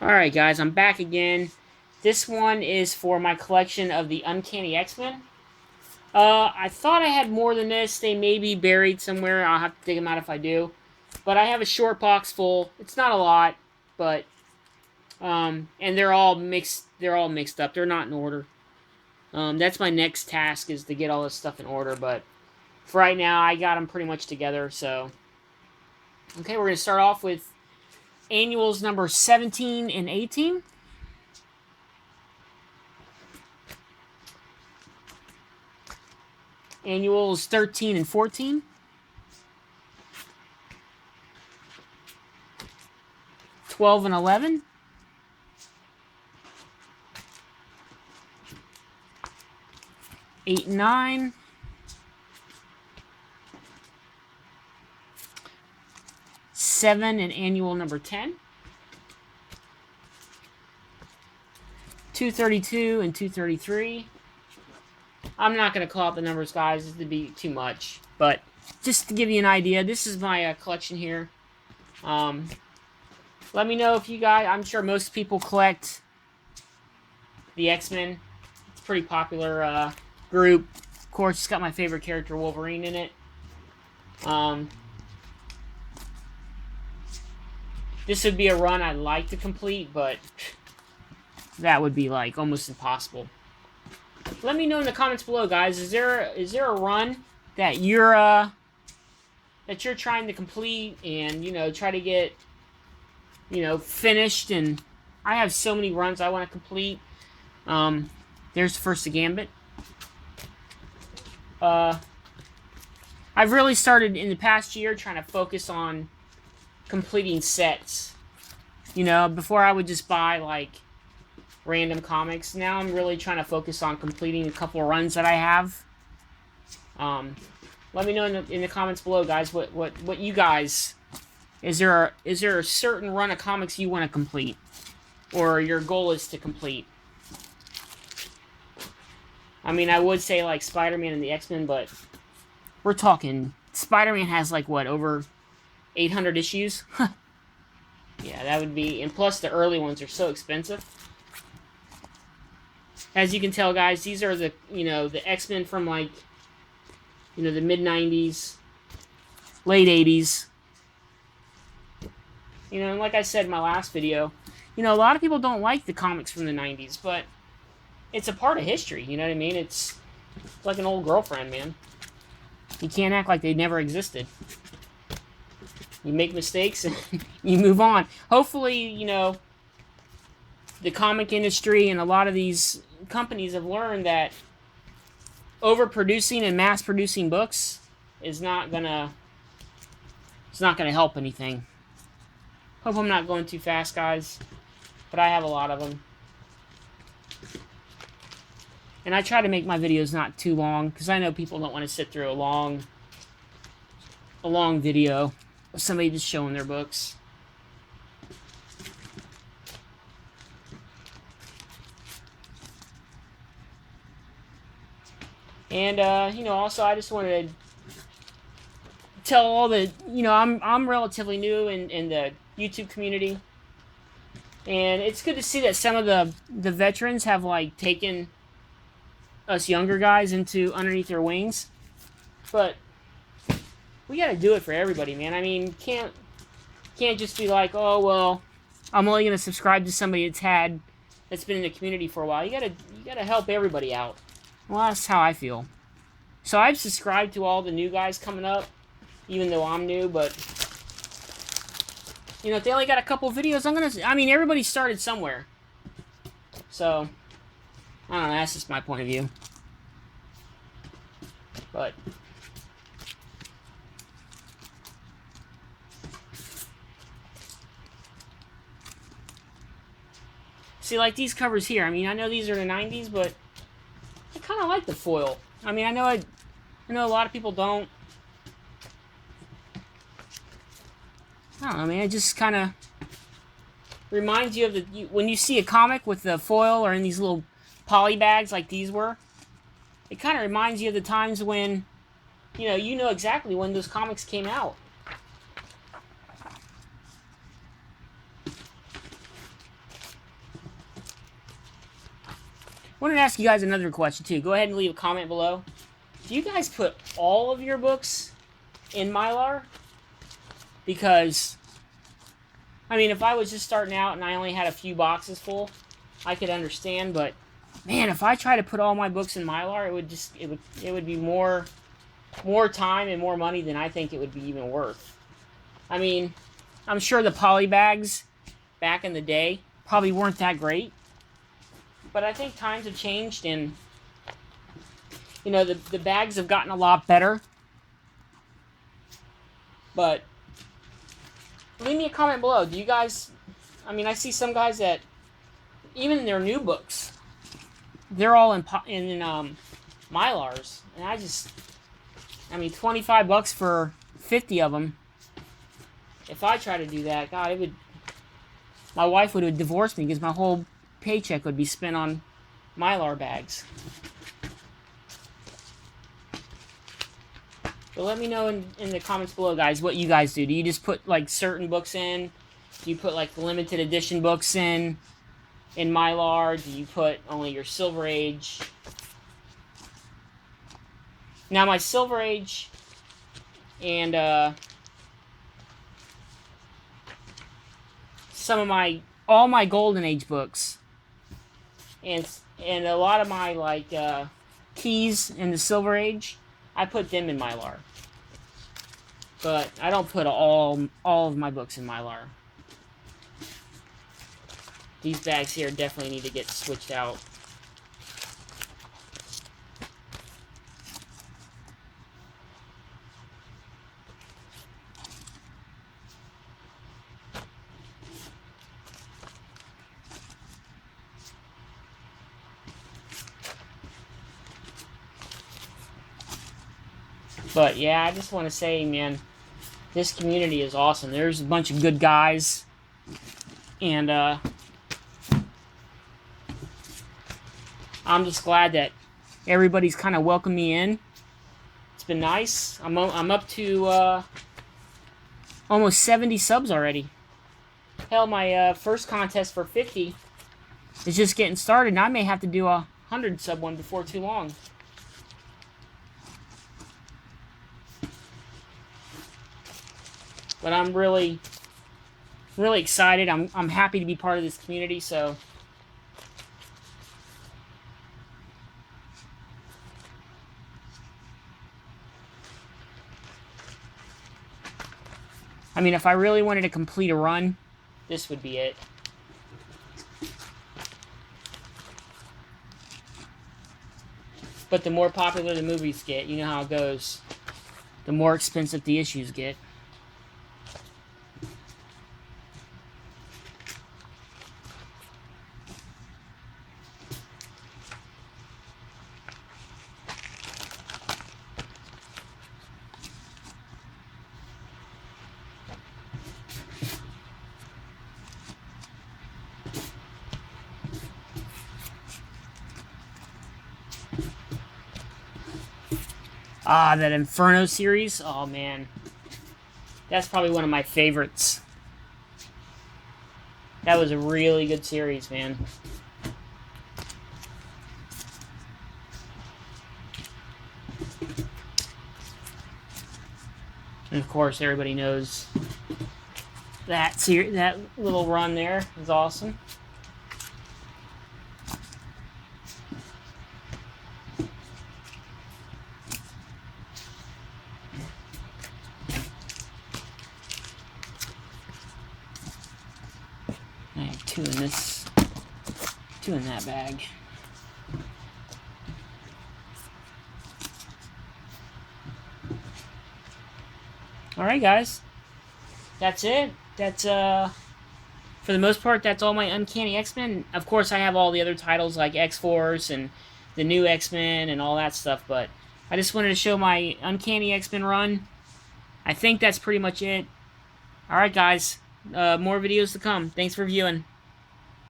Alright guys, I'm back again. This one is for my collection of the UNCANY X-Men. I thought I had more than this. They may be buried somewhere. I'll have to dig them out if I do. But I have a short box full. It's not a lot, but and they're all mixed up. They're not in order. That's my next task, is to get all this stuff in order, but for right now I got them pretty much together, so okay, we're going to start off with annuals number 17 and 18. Annuals 13 and 14. $12 and $11. $8 and $9. $7 and annual number 10. $232 and $233. I'm not going to call out the numbers, guys. This would be too much. But just to give you an idea, this is my collection here. Let me know if you guys... I'm sure most people collect the X-Men. It's a pretty popular group. Of course, it's got my favorite character, Wolverine, in it. This would be a run I'd like to complete, but that would be like almost impossible. Let me know in the comments below, guys. Is there a run that you're trying to complete and, you know, try to get, you know, finished? And I have so many runs I want to complete. There's first the Gambit. I've really started in the past year trying to focus on completing sets. You know, before I would just buy like random comics. Now I'm really trying to focus on completing a couple of runs that I have. Let me know in the comments below, guys, what you guys... Is there a certain run of comics you want to complete, or your goal is to complete? I mean, I would say like Spider-Man and the X-Men, but we're talking... Spider-Man has like, what, over 800 issues? Yeah, that would be... And plus the early ones are so expensive. As you can tell, guys, these are the, you know, the X-Men from, like, you know, the mid-90s, late 80s. You know, and like I said in my last video, you know, a lot of people don't like the comics from the 90s, but it's a part of history, you know what I mean? It's like an old girlfriend, man. You can't act like they never existed. You make mistakes and you move on. Hopefully, you know, the comic industry and a lot of these companies have learned that overproducing and mass-producing books is not gonna help anything. Hope I'm not going too fast, guys, but I have a lot of them. And I try to make my videos not too long, because I know people don't want to sit through a long video of somebody just showing their books. And, you know, also I just wanted to tell all the, you know, I'm relatively new in the YouTube community. And it's good to see that some of the veterans have, like, taken us younger guys into underneath their wings. But we gotta do it for everybody, man. I mean, can't just be like, oh, well, I'm only gonna subscribe to somebody that's been in the community for a while. You gotta help everybody out. Well, that's how I feel. So I've subscribed to all the new guys coming up, even though I'm new, but, you know, if they only got a couple videos, I mean, everybody started somewhere. So, I don't know, that's just my point of view. But, see, like these covers here, I mean, I know these are the 90s, but I kind of like the foil. I mean, I know a lot of people don't. I don't know, man. It just kind of reminds you of when you see a comic with the foil or in these little poly bags like these were. It kind of reminds you of the times when, you know exactly when those comics came out. wanted to ask you guys another question, too. Go ahead and leave a comment below. Do you guys put all of your books in Mylar? Because, I mean, if I was just starting out and I only had a few boxes full, I could understand, but man, if I try to put all my books in Mylar, it would be more time and more money than I think it would be even worth. I mean, I'm sure the poly bags back in the day probably weren't that great, but I think times have changed, and you know, the bags have gotten a lot better. But leave me a comment below. Do you guys, I mean, I see some guys that even their new books, they're all in Mylars, and I mean, $25 for 50 of them. If I try to do that, God, my wife would divorce me because my whole paycheck would be spent on Mylar bags. But let me know in the comments below, guys, what you guys do. Do you just put, like, certain books in? Do you put, like, limited edition books in Mylar? Do you put only your Silver Age? Now, my Silver Age and all my Golden Age books and a lot of my, like, keys in the Silver Age, I put them in Mylar. But I don't put all of my books in Mylar. These bags here definitely need to get switched out. But yeah, I just want to say, man, this community is awesome. There's a bunch of good guys, and I'm just glad that everybody's kind of welcomed me in. It's been nice. I'm up to almost 70 subs already. Hell, my first contest for 50 is just getting started, and I may have to do a 100 sub one before too long. But I'm really excited. I'm happy to be part of this community, so I mean, if I really wanted to complete a run, this would be it. But the more popular the movies get, you know how it goes, the more expensive the issues get. Ah, that Inferno series. Oh, man. That's probably one of my favorites. That was a really good series, man. And, of course, everybody knows that little run there is awesome. I have two in that bag. Alright, guys. That's it. That's, for the most part, that's all my Uncanny X-Men. Of course, I have all the other titles like X-Force and the new X-Men and all that stuff, but I just wanted to show my Uncanny X-Men run. I think that's pretty much it. Alright, guys. More videos to come. Thanks for viewing.